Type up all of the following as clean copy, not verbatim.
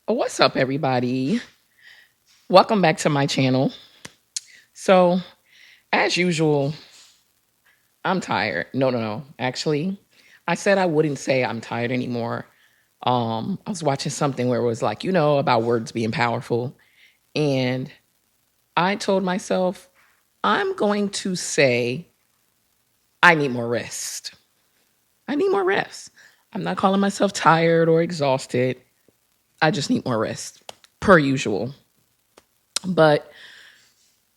What's up, everybody? Welcome back to my channel. So, as usual, I'm tired. No. Actually, I said I wouldn't say I'm tired anymore. I was watching something where it was like, about words being powerful. And I told myself, I'm going to say I need more rest. I need more rest. I'm not calling myself tired or exhausted. I just need more rest, per usual. But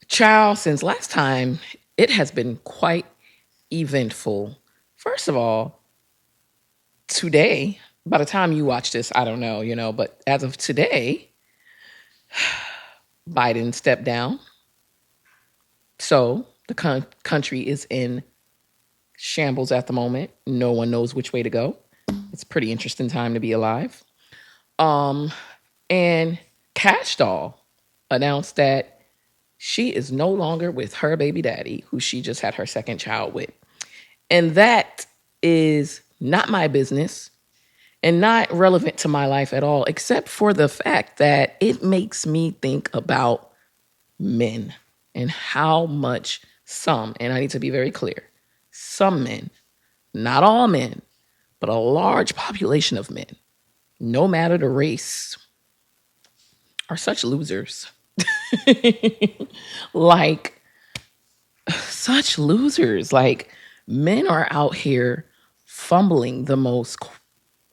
child, since last time, it has been quite eventful. First of all, today, by the time you watch this, I don't know, but as of today, Biden stepped down. So the country is in shambles at the moment. No one knows which way to go. It's a pretty interesting time to be alive. And Cash Doll announced that she is no longer with her baby daddy, who she just had her second child with. And that is not my business and not relevant to my life at all, except for the fact that it makes me think about men and how much some, and I need to be very clear, some men, not all men, but a large population of men, no matter the race, are such losers. Like, such losers. Like, men are out here fumbling the most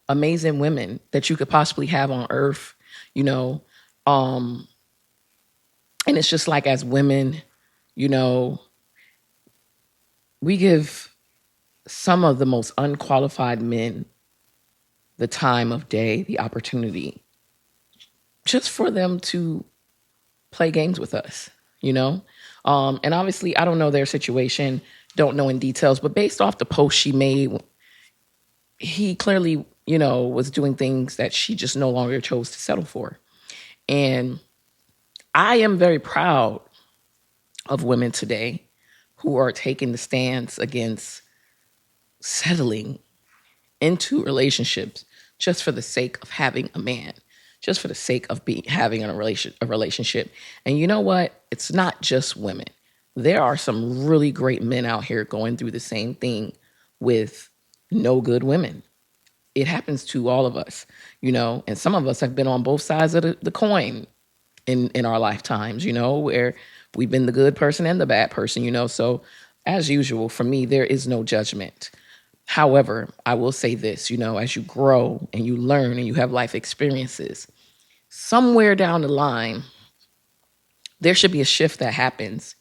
amazing women that you could possibly have on earth, you know. And it's just like, as women, you know, we give some of the most unqualified men the time of day, the opportunity, just for them to play games with us, you know? And obviously, I don't know their situation, don't know in details, but based off the post she made, he clearly, was doing things that she just no longer chose to settle for. And I am very proud of women today who are taking the stance against settling into relationships just for the sake of having a man, just for the sake of having a relationship. And you know what? It's not just women. There are some really great men out here going through the same thing with no good women. It happens to all of us, and some of us have been on both sides of the coin in our lifetimes, where we've been the good person and the bad person, So as usual, for me, there is no judgment. However, I will say this, as you grow and you learn and you have life experiences, somewhere down the line, there should be a shift that happens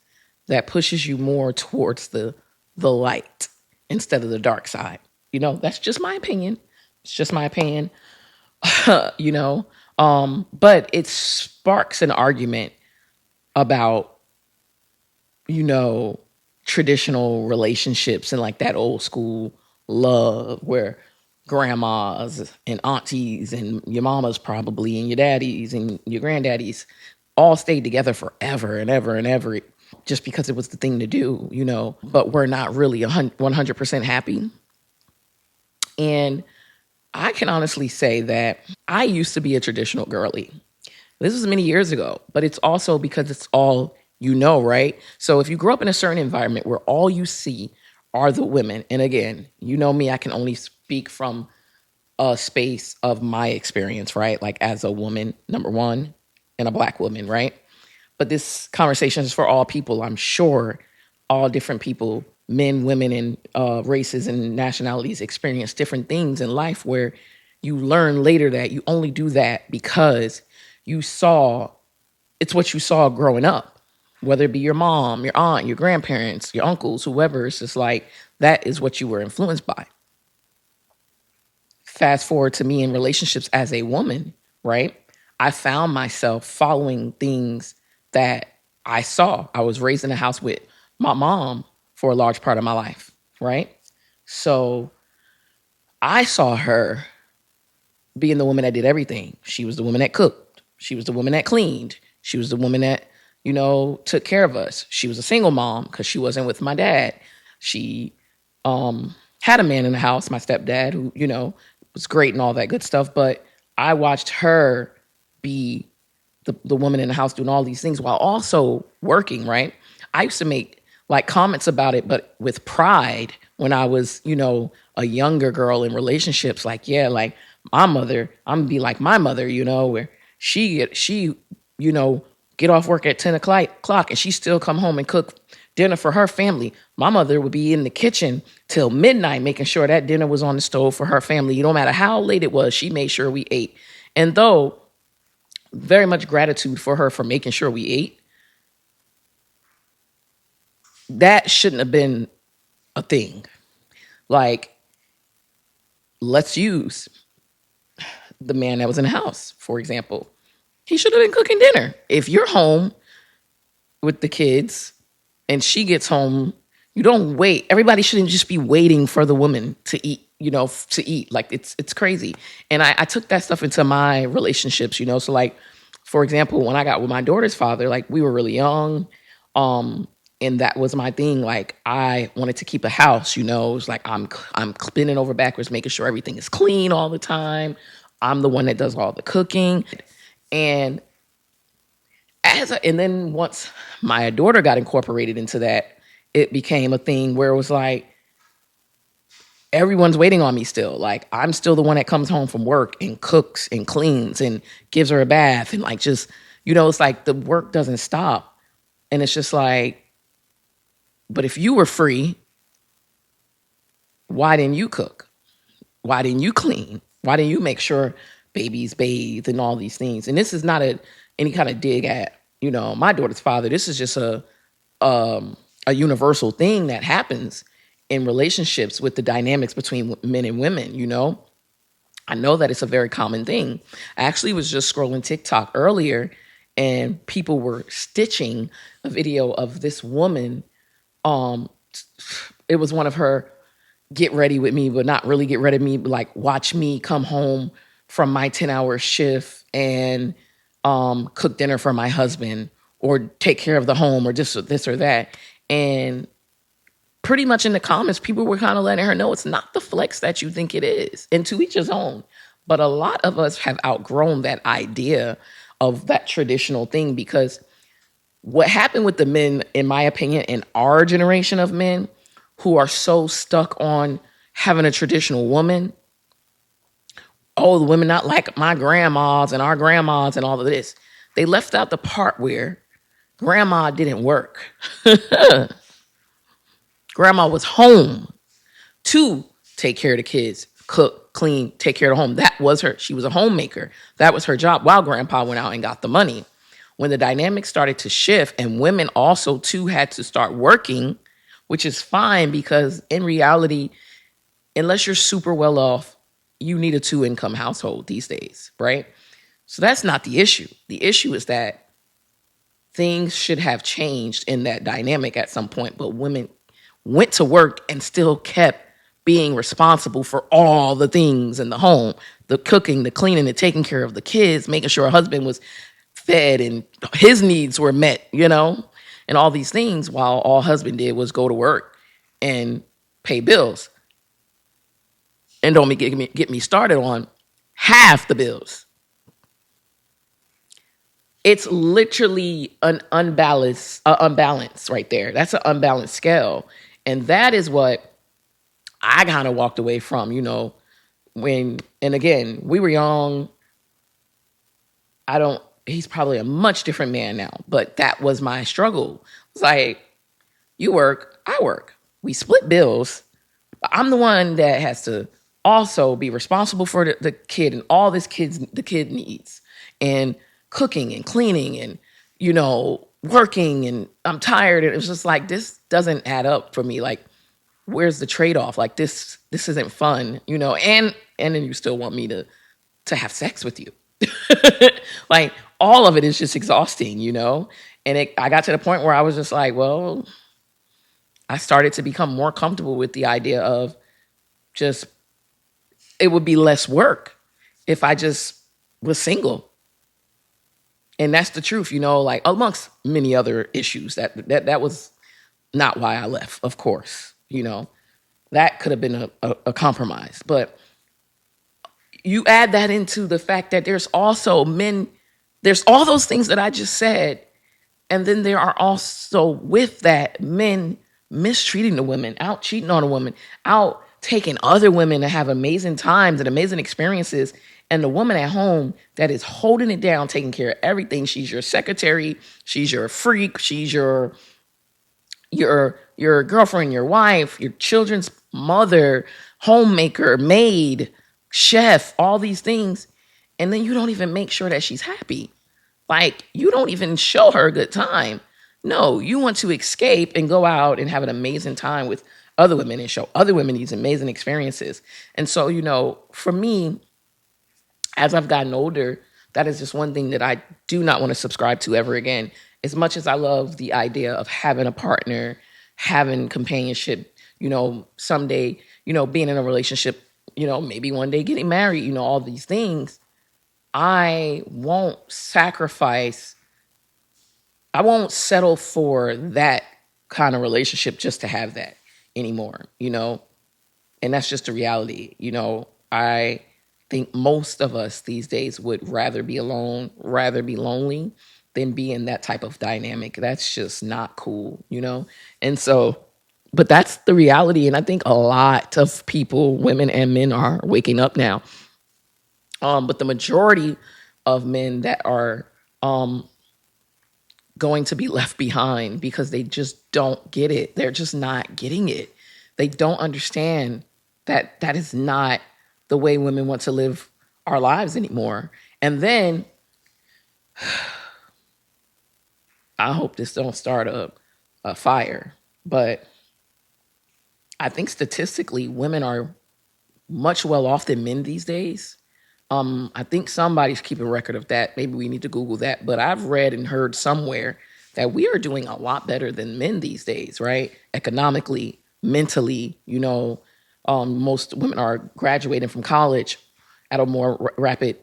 that pushes you more towards the light instead of the dark side. That's just my opinion. It's just my opinion. But it sparks an argument about, traditional relationships and like that old school love where grandmas and aunties and your mamas probably and your daddies and your granddaddies all stayed together forever and ever and ever just because it was the thing to do, but we're not really 100% happy. And I can honestly say that I used to be a traditional girly. This was many years ago, but it's also because it's all right? So if you grow up in a certain environment where all you see are the women, and again, me, I can only speak from a space of my experience, right? Like as a woman, number one, and a Black woman, right? But this conversation is for all people, I'm sure. All different people, men, women, and races and nationalities experience different things in life where you learn later that you only do that because it's what you saw growing up, whether it be your mom, your aunt, your grandparents, your uncles, whoever. It's just like, that is what you were influenced by. Fast forward to me in relationships as a woman, right? I found myself following things that I saw. I was raised in a house with my mom for a large part of my life, right? So I saw her being the woman that did everything. She was the woman that cooked. She was the woman that cleaned. She was the woman that, took care of us. She was a single mom because she wasn't with my dad. She had a man in the house, my stepdad, who, was great and all that good stuff. But I watched her be the woman in the house doing all these things while also working, right? I used to make like comments about it, but with pride when I was, a younger girl in relationships. Like, yeah, like my mother, I'm gonna be like my mother, where she, you know, get off work at 10 o'clock and she still come home and cook dinner for her family. My mother would be in the kitchen till midnight making sure that dinner was on the stove for her family. No matter how late it was, she made sure we ate. And though very much gratitude for her for making sure we ate, that shouldn't have been a thing. Like, let's use the man that was in the house, for example. He should have been cooking dinner. If you're home with the kids and she gets home, you don't wait. Everybody shouldn't just be waiting for the woman to eat, to eat. Like it's crazy. And I took that stuff into my relationships, So like, for example, when I got with my daughter's father, like we were really young. And that was my thing. Like I wanted to keep a house, It was like I'm bending over backwards, making sure everything is clean all the time. I'm the one that does all the cooking. And and then once my daughter got incorporated into that, it became a thing where it was like everyone's waiting on me still. Like I'm still the one that comes home from work and cooks and cleans and gives her a bath and like just, it's like the work doesn't stop. And it's just like, but if you were free, why didn't you cook? Why didn't you clean? Why didn't you make sure babies bathe and all these things? And this is not any kind of dig at, my daughter's father. This is just a universal thing that happens in relationships with the dynamics between men and women, I know that it's a very common thing. I actually was just scrolling TikTok earlier and people were stitching a video of this woman. It was one of her get ready with me, but not really get ready with me, but like watch me come home from my 10-hour shift and cook dinner for my husband or take care of the home or just this or that. And pretty much in the comments, people were kind of letting her know it's not the flex that you think it is, and to each his own. But a lot of us have outgrown that idea of that traditional thing, because what happened with the men, in my opinion, in our generation of men who are so stuck on having a traditional woman, the women not like my grandmas and our grandmas and all of this. They left out the part where grandma didn't work. Grandma was home to take care of the kids, cook, clean, take care of the home. That was her. She was a homemaker. That was her job while grandpa went out and got the money. When the dynamics started to shift and women also too had to start working, which is fine because in reality, unless you're super well off, you need a 2-income household these days, right? So that's not the issue. The issue is that things should have changed in that dynamic at some point, but women went to work and still kept being responsible for all the things in the home, the cooking, the cleaning, the taking care of the kids, making sure her husband was fed and his needs were met, and all these things, while all husband did was go to work and pay bills. And don't get me started on half the bills. It's literally an unbalance right there. That's an unbalanced scale. And that is what I kind of walked away from, and again, we were young. He's probably a much different man now, but that was my struggle. It's like, you work, I work. We split bills. But I'm the one that has to also be responsible for the kid and all the kid needs, and cooking and cleaning and, working, and I'm tired. And it was just like, this doesn't add up for me. Like, where's the trade-off? Like this isn't fun, and then you still want me to have sex with you. Like all of it is just exhausting, And I got to the point where I was just like, well, I started to become more comfortable with the idea of just, it would be less work if I just was single. And that's the truth, like amongst many other issues. That was not why I left, of course. That could have been a compromise. But you add that into the fact that there's also men There's all those things that I just said. And then there are also with that men mistreating the women, out cheating on a woman, out taking other women to have amazing times and amazing experiences. And the woman at home that is holding it down, taking care of everything. She's your secretary, she's your freak, she's your girlfriend, your wife, your children's mother, homemaker, maid, chef, all these things. And then you don't even make sure that she's happy. Like, you don't even show her a good time. No, you want to escape and go out and have an amazing time with other women and show other women these amazing experiences. And so, for me, as I've gotten older, that is just one thing that I do not want to subscribe to ever again. As much as I love the idea of having a partner, having companionship, someday, being in a relationship, maybe one day getting married, all these things, I won't sacrifice, I won't settle for that kind of relationship just to have that anymore. And that's just the reality. I think most of us these days would rather be alone, rather be lonely than be in that type of dynamic. That's just not cool. And so, but that's the reality. And I think a lot of people, women and men, are waking up now. But the majority of men that are going to be left behind because they just don't get it. They're just not getting it. They don't understand that that is not the way women want to live our lives anymore. And then I hope this don't start a fire, but I think statistically women are much well off than men these days. I think somebody's keeping record of that. Maybe we need to Google that. But I've read and heard somewhere that we are doing a lot better than men these days, right? Economically, mentally, most women are graduating from college at a more rapid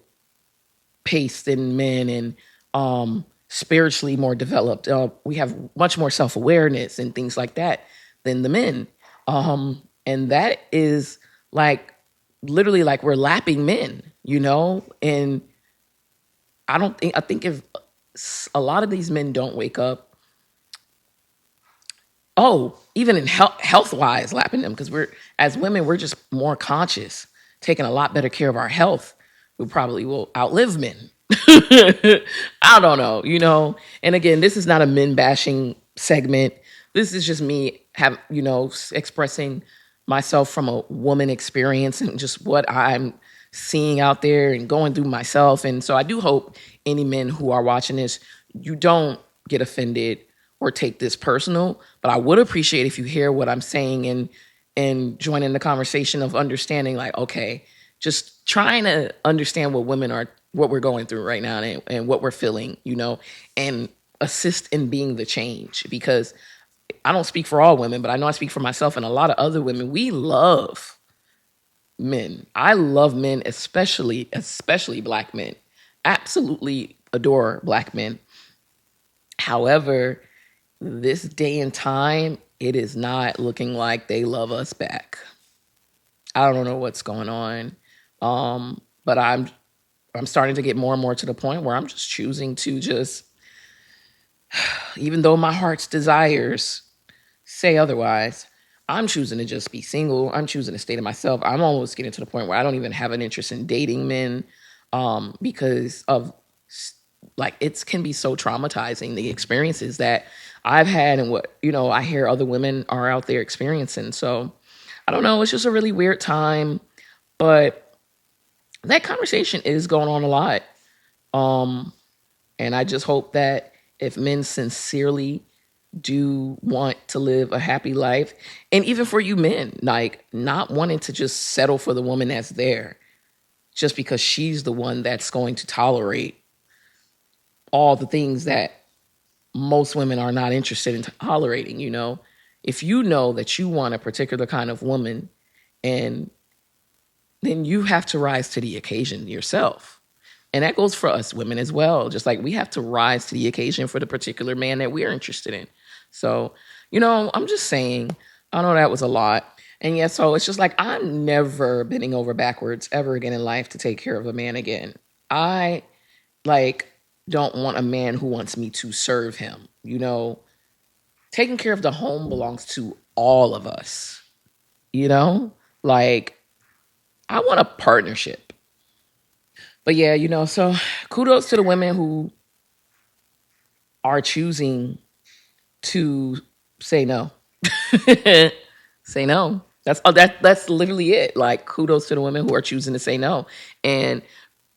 pace than men, and spiritually more developed. We have much more self awareness and things like that than the men. And that is like literally like we're lapping men. And I think if a lot of these men don't wake up, even in health wise, lapping them, because as women, we're just more conscious, taking a lot better care of our health. We probably will outlive men. I don't know. And again, this is not a men bashing segment. This is just me expressing myself from a woman experience and just what I'm seeing out there and going through myself. And so I do hope any men who are watching this, you don't get offended or take this personal, but I would appreciate if you hear what I'm saying and join in the conversation of understanding, like, okay, just trying to understand what we're going through right now, and what we're feeling, and assist in being the change. Because I don't speak for all women, but I know I speak for myself and a lot of other women. We love men. I love men, especially black men. Absolutely adore black men. However, this day and time, it is not looking like they love us back. I don't know what's going on. But I'm starting to get more and more to the point where I'm just choosing to even though my heart's desires say otherwise, I'm choosing to just be single. I'm choosing to stay to myself. I'm almost getting to the point where I don't even have an interest in dating men, because of like it can be so traumatizing, the experiences that I've had and what I hear other women are out there experiencing. So I don't know. It's just a really weird time, but that conversation is going on a lot. And I just hope that if men sincerely do want to live a happy life, and even for you men, like not wanting to just settle for the woman that's there just because she's the one that's going to tolerate all the things that most women are not interested in tolerating. If you know that you want a particular kind of woman, and then you have to rise to the occasion yourself. And that goes for us women as well. Just like we have to rise to the occasion for the particular man that we're interested in. So, I'm just saying, I know that was a lot. And yeah, so it's just like I'm never bending over backwards ever again in life to take care of a man again. I like don't want a man who wants me to serve him. Taking care of the home belongs to all of us. You know, like I want a partnership. But yeah, so kudos to the women who are choosing to say no. Say no. That's literally it. Like kudos to the women who are choosing to say no. And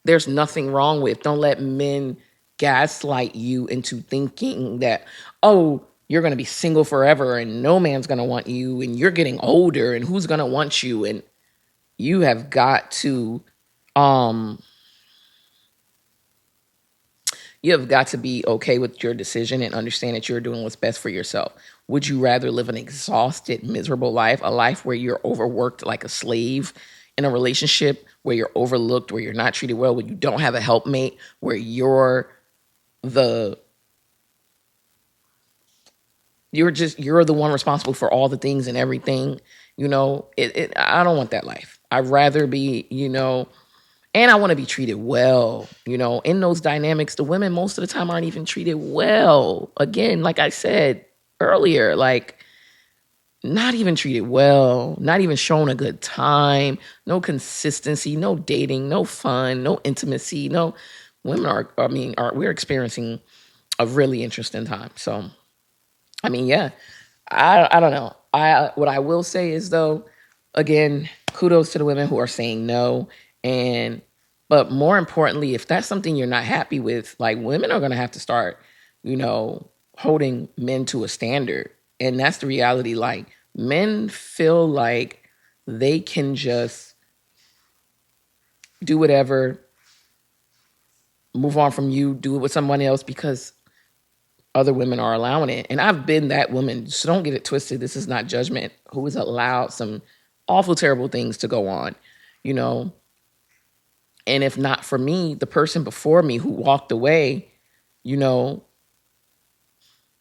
there's nothing wrong with, don't let men gaslight you into thinking that, oh, you're going to be single forever and no man's going to want you and you're getting older and who's going to want you. And you have got to um you have got to be okay with your decision and understand that you're doing what's best for yourself. Would you rather live an exhausted, miserable life, a life where you're overworked like a slave in a relationship, where you're overlooked, where you're not treated well, where you don't have a helpmate, where the you're the one responsible for all the things and everything? I don't want that life. I'd rather be, and I want to be treated well. In those dynamics, the women most of the time aren't even treated well. Again, like I said earlier, like not even treated well, not even shown a good time, no consistency, no dating, no fun, no intimacy, no. Women we're experiencing a really interesting time. So, yeah, I don't know. What I will say is though, again, kudos to the women who are saying no. And but more importantly, if that's something you're not happy with, like women are gonna have to start, holding men to a standard. And that's the reality. Like men feel like they can just do whatever, move on from you, do it with someone else because other women are allowing it. And I've been that woman. So don't get it twisted. This is not judgment. Who has allowed some awful, terrible things to go on, you know? And if not for me, the person before me who walked away, you know,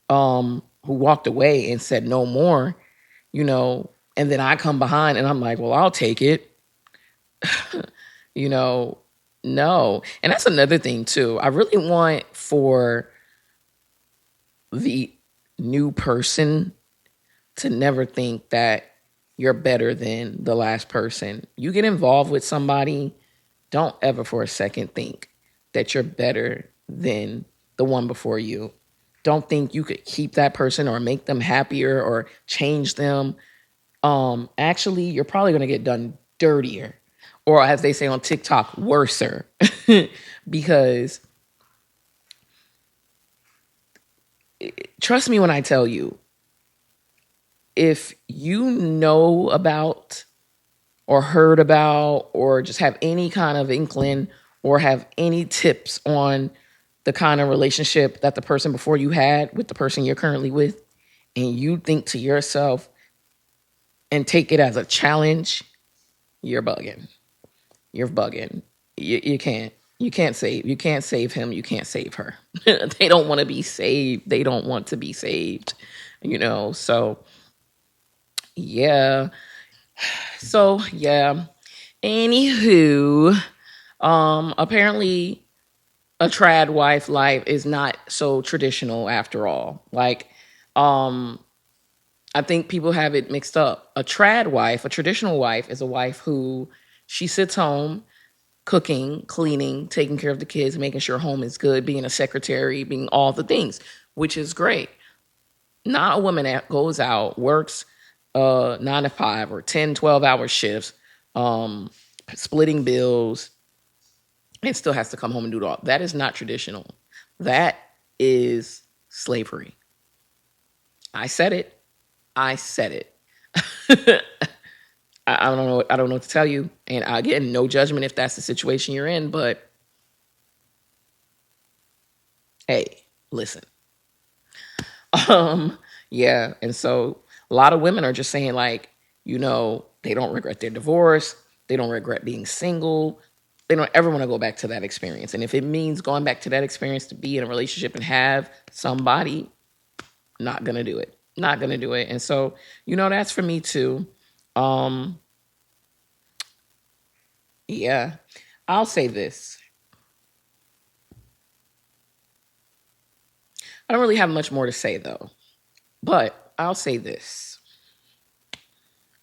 who walked away and said no more, and then I come behind and I'm like, well, I'll take it. you know, no. And that's another thing too. I really want for the new person to never think that you're better than the last person. You get involved with somebody, don't ever for a second think that you're better than the one before you. Don't think you could keep that person or make them happier or change them. Actually, you're probably going to get done dirtier, or as they say on TikTok, worser, because trust me when I tell you, if you know about or heard about or just have any kind of inkling or have any tips on the kind of relationship that the person before you had with the person you're currently with, and you think to yourself and take it as a challenge, you're bugging. You're bugging. You can't. You can't save him. You can't save her. They don't want to be saved. They don't want to be saved. So yeah. So yeah. Anywho, apparently a trad wife life is not so traditional after all. Like, I think people have it mixed up. A trad wife, a traditional wife, is a wife who she sits home cooking, cleaning, taking care of the kids, making sure home is good, being a secretary, being all the things, which is great. Not a woman that goes out, works 9 to 5 or 10, 12 hour shifts, splitting bills, and still has to come home and do it all. That is not traditional. That is slavery. I said it. I said it. I don't know. I don't know what to tell you. And again, no judgment if that's the situation you're in. But hey, listen. Yeah. And so a lot of women are just saying like, they don't regret their divorce. They don't regret being single. They don't ever want to go back to that experience. And if it means going back to that experience to be in a relationship and have somebody, not gonna do it. Not gonna do it. And so, that's for me too. Um, yeah. I'll say this. I don't really have much more to say though, but I'll say this.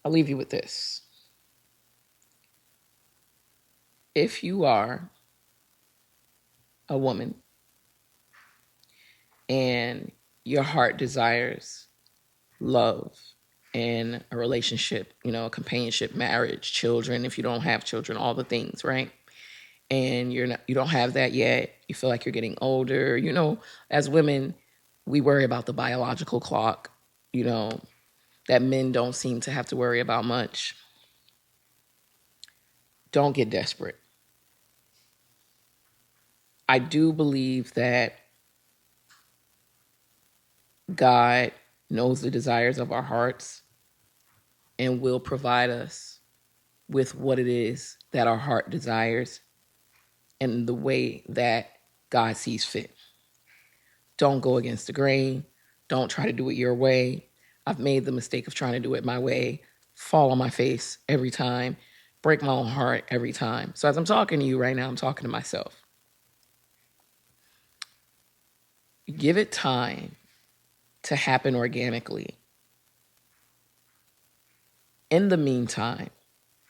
I'll leave you with this. If you are a woman and your heart desires love and a relationship, a companionship, marriage, children, if you don't have children, all the things, right? And you don't have that yet. You feel like you're getting older. As women, we worry about the biological clock, that men don't seem to have to worry about much. Don't get desperate. I do believe that God knows the desires of our hearts and will provide us with what it is that our heart desires and the way that God sees fit. Don't go against the grain. Don't try to do it your way. I've made the mistake of trying to do it my way, fall on my face every time, break my own heart every time. So as I'm talking to you right now, I'm talking to myself. Give it time to happen organically. In the meantime,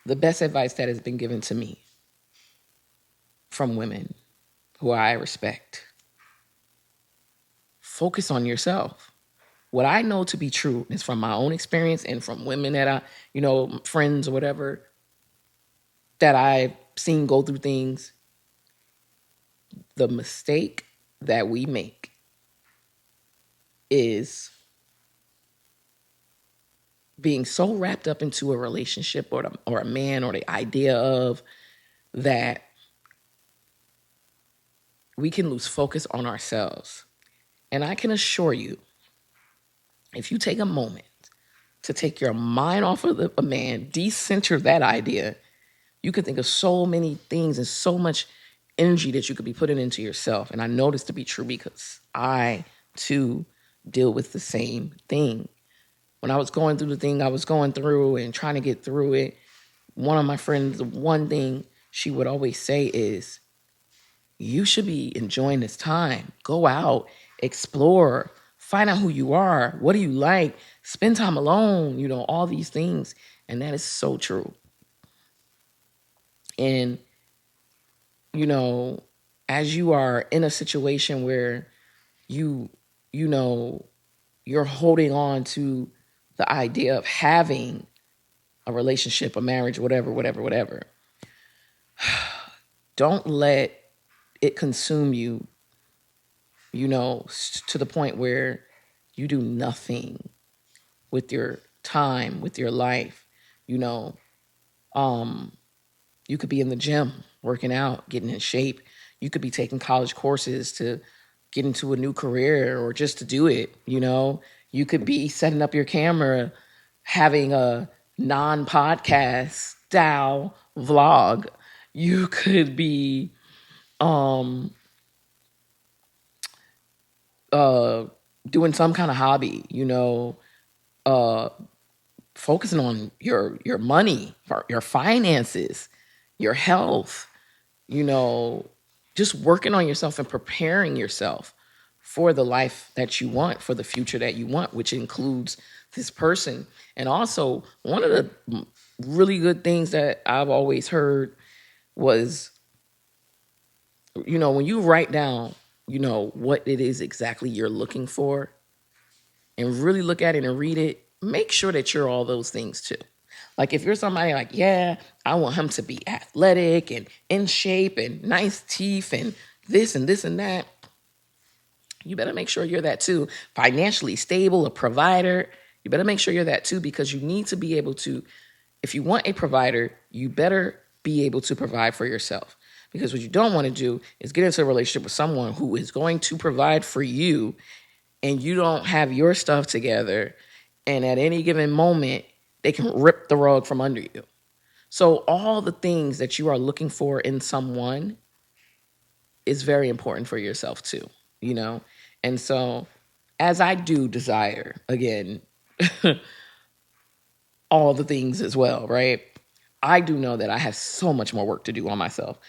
the best advice that has been given to me from women who I respect: focus on yourself. What I know to be true is from my own experience and from women that friends or whatever, that I've seen go through things. The mistake that we make is being so wrapped up into a relationship or a man, or the idea of that, we can lose focus on ourselves. And I can assure you, if you take a moment to take your mind off of a man, decenter that idea, you could think of so many things and so much energy that you could be putting into yourself. And I know this to be true because I, too, deal with the same thing. When I was going through the thing I was going through and trying to get through it, one of my friends, the one thing she would always say is, you should be enjoying this time. Go out, explore, find out who you are. What do you like? Spend time alone, all these things. And that is so true. And, as you are in a situation where you know, you're holding on to the idea of having a relationship, a marriage, whatever, don't let it consume you, to the point where you do nothing with your time, with your life. You could be in the gym, working out, getting in shape. You could be taking college courses to get into a new career or just to do it. You could be setting up your camera, having a non-podcast style vlog. You could be doing some kind of hobby, focusing on your money, your finances, your health, just working on yourself and preparing yourself for the life that you want, for the future that you want, which includes this person. And also, one of the really good things that I've always heard was, when you write down, what it is exactly you're looking for and really look at it and read it, make sure that you're all those things too. Like if you're somebody like, yeah, I want him to be athletic and in shape and nice teeth and this and this and that, you better make sure you're that too. Financially stable, a provider, you better make sure you're that too, because you need to be able to, if you want a provider, you better be able to provide for yourself. Because what you don't want to do is get into a relationship with someone who is going to provide for you and you don't have your stuff together, and at any given moment, they can rip the rug from under you. So all the things that you are looking for in someone is very important for yourself too, And so as I do desire, again, all the things as well, right? I do know that I have so much more work to do on myself,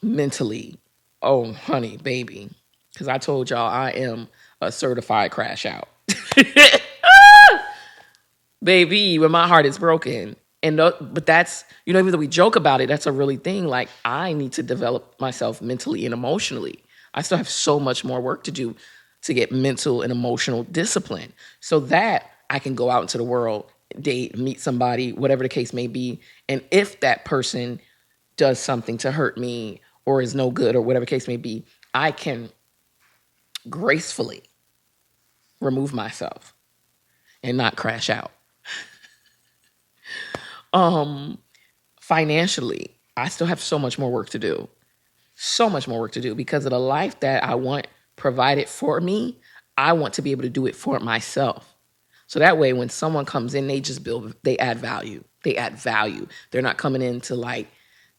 mentally. Oh, honey, baby. Because I told y'all I am a certified crash out. Baby, when my heart is broken. And but that's, even though we joke about it, that's a really thing. Like, I need to develop myself mentally and emotionally. I still have so much more work to do to get mental and emotional discipline so that I can go out into the world, date, meet somebody, whatever the case may be. And if that person does something to hurt me or is no good or whatever the case may be, I can gracefully remove myself and not crash out. Financially, I still have so much more work to do. So much more work to do because of the life that I want provided for me. I want to be able to do it for myself. So that way, when someone comes in, they add value. They add value. They're not coming in to like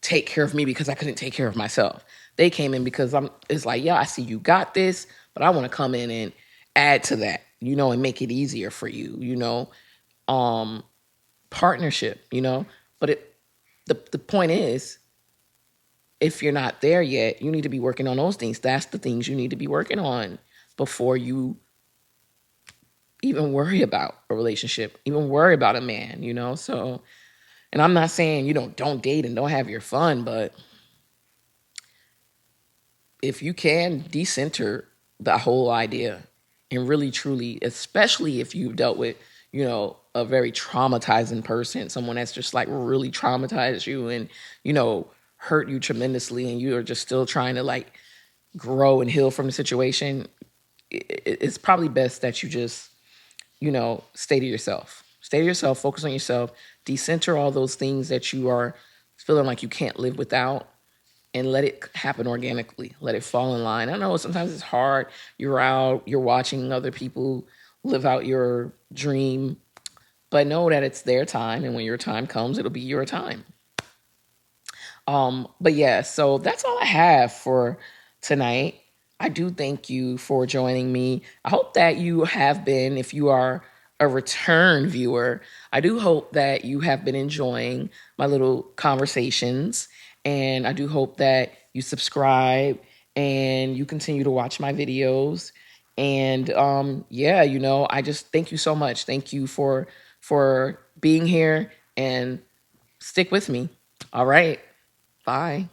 take care of me because I couldn't take care of myself. They came in because it's like, yeah, I see you got this, but I want to come in and add to that, and make it easier for you, partnership, But the point is, if you're not there yet, you need to be working on those things. That's the things you need to be working on before you even worry about a relationship, even worry about a man, So, and I'm not saying, don't date and don't have your fun, but if you can decenter the whole idea and really truly, especially if you've dealt with, a very traumatizing person, someone that's just like really traumatized you and, hurt you tremendously, and you are just still trying to like grow and heal from the situation, it's probably best that you just, stay to yourself. Stay to yourself, focus on yourself, decenter all those things that you are feeling like you can't live without, and let it happen organically. Let it fall in line. I know sometimes it's hard. You're out, you're watching other people live out your dream, but know that it's their time, and when your time comes, it'll be your time. But yeah, so that's all I have for tonight. I do thank you for joining me. I hope that you have been, if you are a return viewer, I do hope that you have been enjoying my little conversations. And I do hope that you subscribe and you continue to watch my videos. And yeah, I just thank you so much. Thank you for being here, and stick with me. All right. Bye.